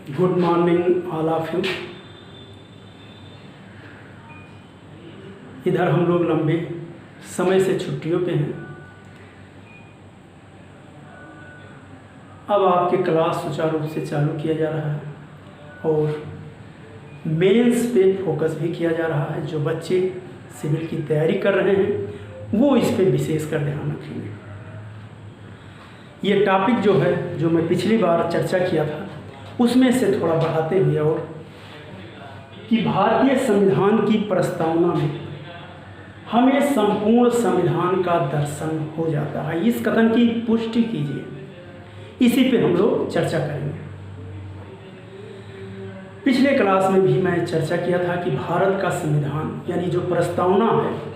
Good morning all of you. इधर हम लोग लंबे समय से छुट्टियों पे हैं। अब आपके क्लास सुचारू रूप से चालू किया जा रहा है और मेंस पे फोकस भी किया जा रहा है। जो बच्चे सिविल की तैयारी कर रहे हैं वो इस पे विशेष कर ध्यान रखेंगे। ये टॉपिक जो है, जो मैं पिछली बार चर्चा किया था, उसमें से थोड़ा बढ़ाते हुए, और कि भारतीय संविधान की प्रस्तावना में हमें संपूर्ण संविधान का दर्शन हो जाता है। इस कथन की पुष्टि कीजिए। इसी पे हम लोग चर्चा करेंगे। पिछले क्लास में भी मैं चर्चा किया था कि भारत का संविधान यानी जो प्रस्तावना है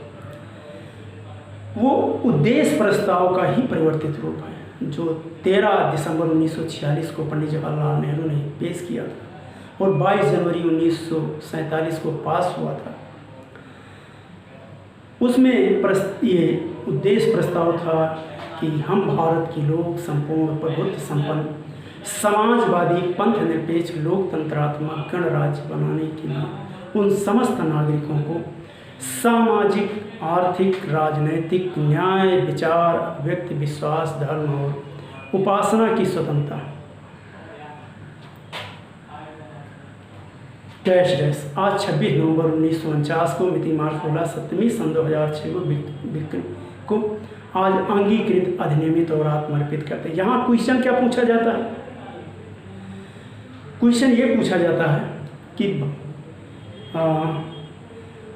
वो उद्देश्य प्रस्ताव का ही परिवर्तित रूप है, जो 13 दिसंबर 1946 को पंडित जवाहरलाल नेहरू ने पेश किया था और 22 जनवरी 1947 को पास हुआ था। उसमें ये उद्देश्य प्रस्ताव था कि हम भारत की लोक संपूर्ण प्रभुत्व संपन्न समाजवादी पंथ निरपेक्ष लोकतंत्रात्मक गणराज्य बनाने के लिए उन समस्त नागरिकों को सामाजिक, आर्थिक, राजनैतिक, न्याय, विचार, व्यक्ति, विश्वास, धर्म और उपासना की स्वतंत्रता आज 26 नवंबर 1949 को मिति मार्च 16 सप्तमी सन 2006 को आज अंगीकृत, अधिनियमित और आत्मर्पित करते हैं। यहाँ क्वेश्चन क्या पूछा जाता है? क्वेश्चन ये पूछा जाता है कि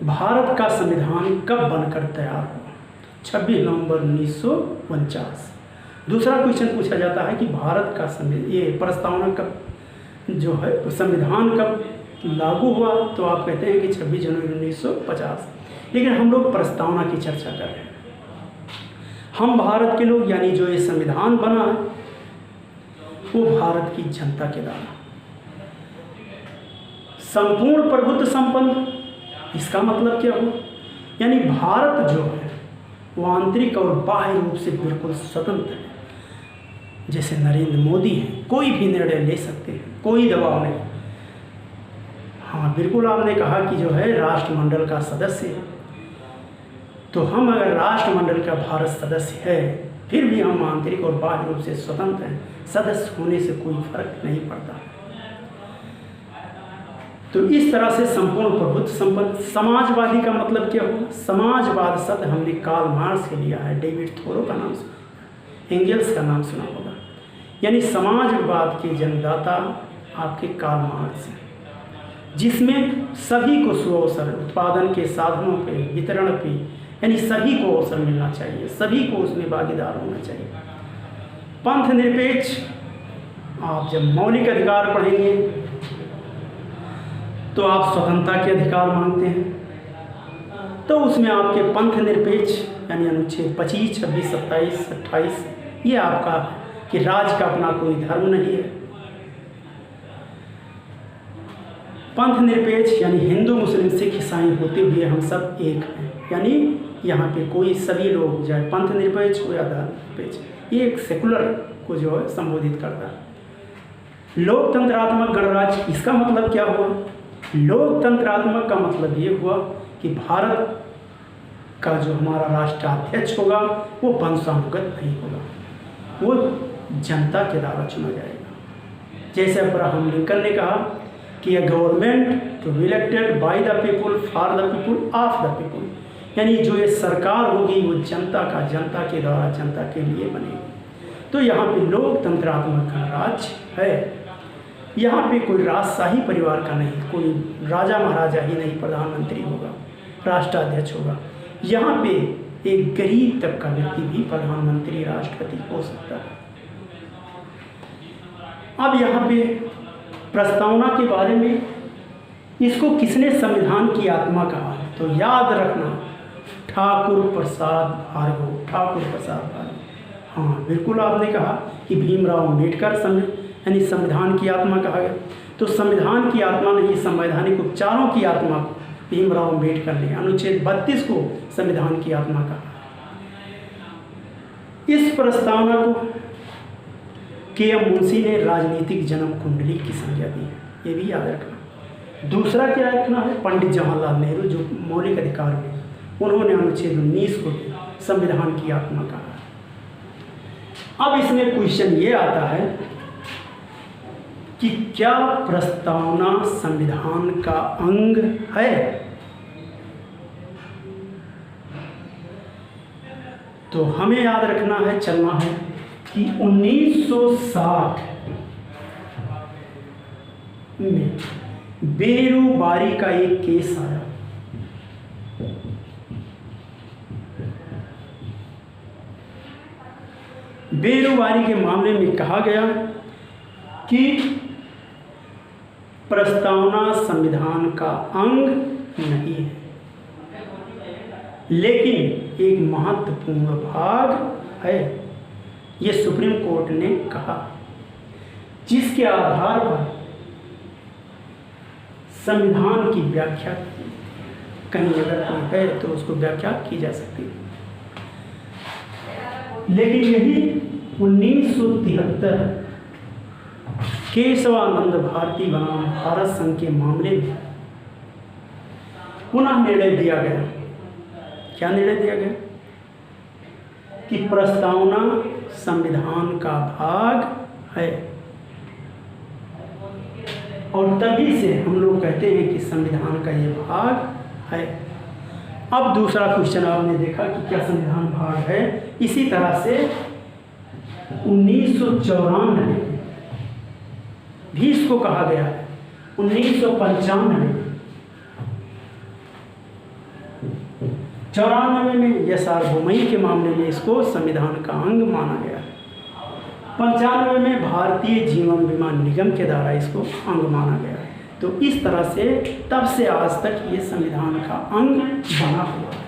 भारत का संविधान कब बनकर तैयार हुआ? 26 नवंबर 1949। दूसरा क्वेश्चन पूछा जाता है कि भारत का ये प्रस्तावना कब जो है संविधान कब लागू हुआ? तो आप कहते हैं कि 26 जनवरी 1950। लेकिन हम लोग प्रस्तावना की चर्चा कर रहे हैं। हम भारत के लोग, यानी जो ये संविधान बना है वो भारत की जनता के द्वारा संपूर्ण प्रभुत्व संपन्न। इसका मतलब क्या हुआ? यानी भारत जो है वो आंतरिक और बाह्य रूप से बिल्कुल स्वतंत्र है। जैसे नरेंद्र मोदी हैं, कोई भी निर्णय ले सकते हैं, कोई दबाव नहीं। हाँ, बिल्कुल आपने कहा कि जो है राष्ट्रमंडल का सदस्य है, तो हम अगर राष्ट्रमंडल का भारत सदस्य है फिर भी हम आंतरिक और बाह्य रूप से स्वतंत्र हैं। सदस्य होने से कोई फर्क नहीं पड़ता। तो इस तरह से संपूर्ण प्रभुत्व संपन्न। समाजवादी का मतलब क्या हुआ? समाजवाद शब्द हमने कार्ल मार्क्स से लिया है, डेविड थोरो का नाम सुना, एंगल्स का नाम सुना होगा। यानी समाजवाद के जन्मदाता आपके कार्ल मार्क्स हैं, जिसमें सभी को सुअवसर, उत्पादन के साधनों पे, वितरण पे, यानी सभी को अवसर मिलना चाहिए, सभी को उसमें भागीदार होना चाहिए। पंथ निरपेक्ष, आप जब मौलिक अधिकार पढ़ेंगे तो आप स्वतंत्रता के अधिकार मांगते हैं, तो उसमें आपके पंथ निरपेक्ष यानी अनुच्छेद 25, 26, 27, 28 ये आपका कि राज्य का अपना कोई धर्म नहीं है। पंथ निरपेक्ष यानी हिंदू, मुस्लिम, सिख, ईसाई होते हुए हम सब एक हैं। यानी यहाँ पे कोई सभी लोग, चाहे पंथ निरपेक्ष हो या धर्म निरपेक्ष, ये एक सेकुलर को जो है संबोधित करता है। लोकतंत्रात्मक गणराज्य, इसका मतलब क्या हुआ? लोकतंत्रात्मक का मतलब ये हुआ कि भारत का जो हमारा राष्ट्राध्यक्ष होगा वो वंशानुगत नहीं होगा, वो जनता के द्वारा चुना जाएगा। जैसे अब्राहम लिंकन ने कहा कि a government to be elected by the people for the people of the people, यानी जो ये सरकार होगी वो जनता का, जनता के द्वारा, जनता के लिए बनेगी। तो यहाँ पे लोकतंत्रात्मक गणराज्य है। यहाँ पे कोई राजशाही परिवार का नहीं, कोई राजा महाराजा ही नहीं प्रधानमंत्री होगा, राष्ट्राध्यक्ष होगा। यहाँ पे एक गरीब तक का व्यक्ति भी प्रधानमंत्री, राष्ट्रपति हो सकता है। अब यहाँ पे प्रस्तावना के बारे में, इसको किसने संविधान की आत्मा कहा है? तो याद रखना, ठाकुर प्रसाद भार्गव, ठाकुर प्रसाद भार्गव। हाँ, बिल्कुल आपने कहा कि भीमराव अम्बेडकर यानी संविधान की आत्मा कहा गया। तो संविधान की आत्मा नहीं, संवैधानिक उपचारों की आत्मा को भीमराव अम्बेडकर ने अनुच्छेद 32 को संविधान की आत्मा कहा। इस प्रस्तावना को के.एम. मुंशी ने राजनीतिक जन्म कुंडली की संज्ञा दी है, ये भी याद रखना। दूसरा क्या रखना है, पंडित जवाहरलाल नेहरू जो मौलिक अधिकार में उन्होंने अनुच्छेद 19 को संविधान की आत्मा कहा। अब इसमें क्वेश्चन ये आता है कि क्या प्रस्तावना संविधान का अंग है? तो हमें याद रखना है, चलना है कि 1960 में बेरुबारी का एक केस आया। बेरुबारी के मामले में कहा गया कि प्रस्तावना संविधान का अंग नहीं है, लेकिन एक महत्वपूर्ण भाग है। यह सुप्रीम कोर्ट ने कहा, जिसके आधार पर संविधान की व्याख्या कहीं अगर कोई है तो उसको व्याख्या की जा सकती है। लेकिन यही 1973 केशवानंद भारती बनाम भारत संघ के मामले में पुनः निर्णय दिया गया। क्या निर्णय दिया गया? कि प्रस्तावना संविधान का भाग है, और तभी से हम लोग कहते हैं कि संविधान का ये भाग है। अब दूसरा क्वेश्चन आपने देखा कि क्या संविधान भाग है। इसी तरह से 1994 में भी इसको कहा गया है। 1995 94 में यह सार्वभौमई के मामले में इसको संविधान का अंग माना गया। 95 में भारतीय जीवन बीमा निगम के द्वारा इसको अंग माना गया। तो इस तरह से तब से आज तक ये संविधान का अंग बना हुआ है।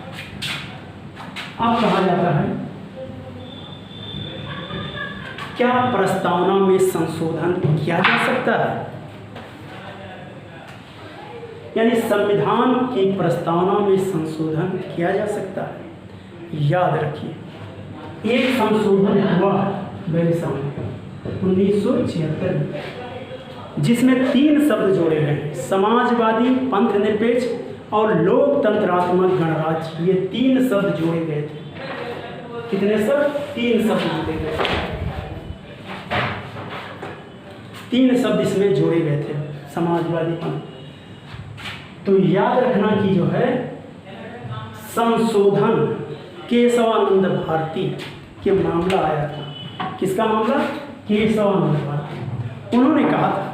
अब कहा जाता है, क्या प्रस्तावना में संशोधन किया जा सकता है? यानी संविधान की प्रस्तावना में संशोधन किया जा सकता है। याद रखिए, एक संशोधन हुआ मेरे सामने 1976 में, जिसमें 3 शब्द जोड़े गए, समाजवादी, पंथ निरपेक्ष और लोकतंत्रात्मक गणराज्य। ये 3 शब्द जोड़े गए थे। कितने शब्द? 3 शब्द जोड़े गए। 3 शब्द इसमें जोड़े गए थे, समाजवादी, पंथ। तो याद रखना कि जो है संशोधन केशवानंद भारती के मामला आया था। किसका मामला? केशवानंद भारती। उन्होंने कहा था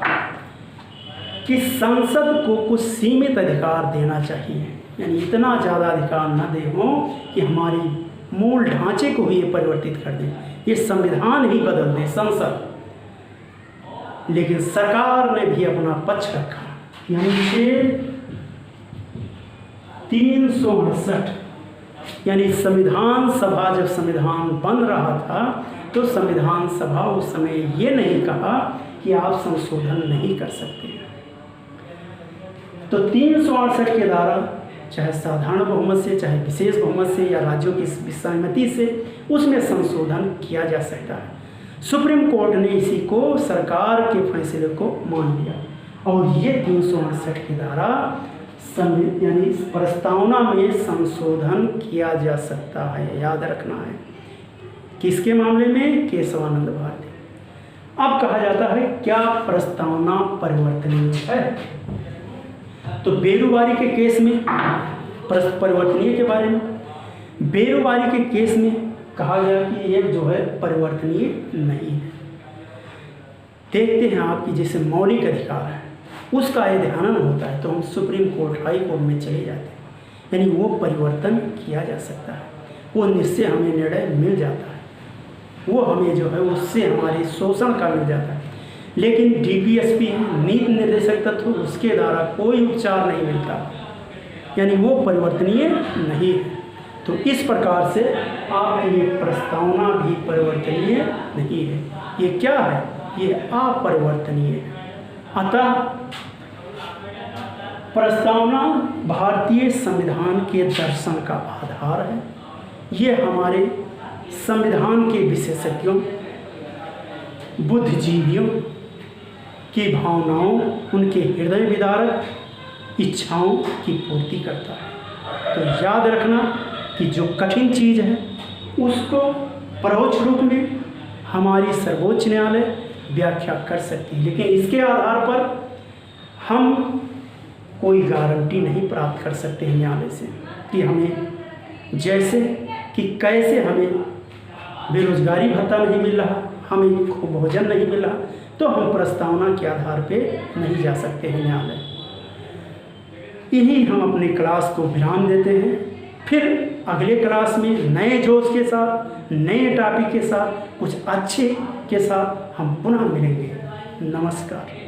कि संसद को कुछ सीमित अधिकार देना चाहिए, यानी इतना ज़्यादा अधिकार न दे हो कि हमारी मूल ढांचे को ही ये परिवर्तित कर दे, ये संविधान ही बदल दे संसद। लेकिन सरकार ने भी अपना पक्ष रखा, यानी 368 यानी संविधान सभा, जब संविधान बन रहा था तो संविधान सभा उस समय ये नहीं कहा कि आप संशोधन नहीं कर सकते। तो 368 के द्वारा चाहे साधारण बहुमत से, चाहे विशेष बहुमत से, या राज्यों की सहमति से उसमें संशोधन किया जा सकता है। सुप्रीम कोर्ट ने इसी को सरकार के फैसले को मान लिया, और ये 368 के द्वारा यानी प्रस्तावना में संशोधन किया जा सकता है। याद रखना है, किसके मामले में? केशवानंद भारती। अब कहा जाता है, क्या प्रस्तावना परिवर्तनीय है? तो बेरुबारी के केस में परिवर्तनीय के बारे में, बेरुबारी के केस में कहा गया कि ये जो है परिवर्तनीय नहीं है। देखते हैं आपकी जैसे मौलिक अधिकार है उसका यदि हनन होता है तो हम सुप्रीम कोर्ट, हाई कोर्ट में चले जाते हैं, यानी वो परिवर्तन किया जा सकता है, वो निश्चय हमें निर्णय मिल जाता है, वो हमें जो है उससे हमारे शोषण का मिल जाता है। लेकिन डीपीएसपी नीति निर्देशक तत्व, उसके द्वारा कोई उपचार नहीं मिलता, यानी वो परिवर्तनीय नहीं है। तो इस प्रकार से आपकी ये प्रस्तावना भी परिवर्तनीय नहीं है। ये क्या है? ये अपरिवर्तनीय है। अतः प्रस्तावना भारतीय संविधान के दर्शन का आधार है। ये हमारे संविधान के विशेषज्ञों बुद्धिजीवियों की भावनाओं, उनके हृदय विदारक इच्छाओं की पूर्ति करता है। तो याद रखना कि जो कठिन चीज़ है उसको परोक्ष रूप में हमारी सर्वोच्च न्यायालय व्याख्या कर सकती है, लेकिन इसके आधार पर हम कोई गारंटी नहीं प्राप्त कर सकते हैं न्यायालय से कि हमें जैसे कि कैसे हमें बेरोजगारी भत्ता नहीं मिल रहा, हमें भोजन नहीं मिल रहा, तो हम प्रस्तावना के आधार पे नहीं जा सकते हैं न्यायालय। यही हम अपने क्लास को विराम देते हैं। फिर अगले क्लास में नए जोश के साथ, नए टॉपिक के साथ, कुछ अच्छे के साथ हम पुनः मिलेंगे। नमस्कार।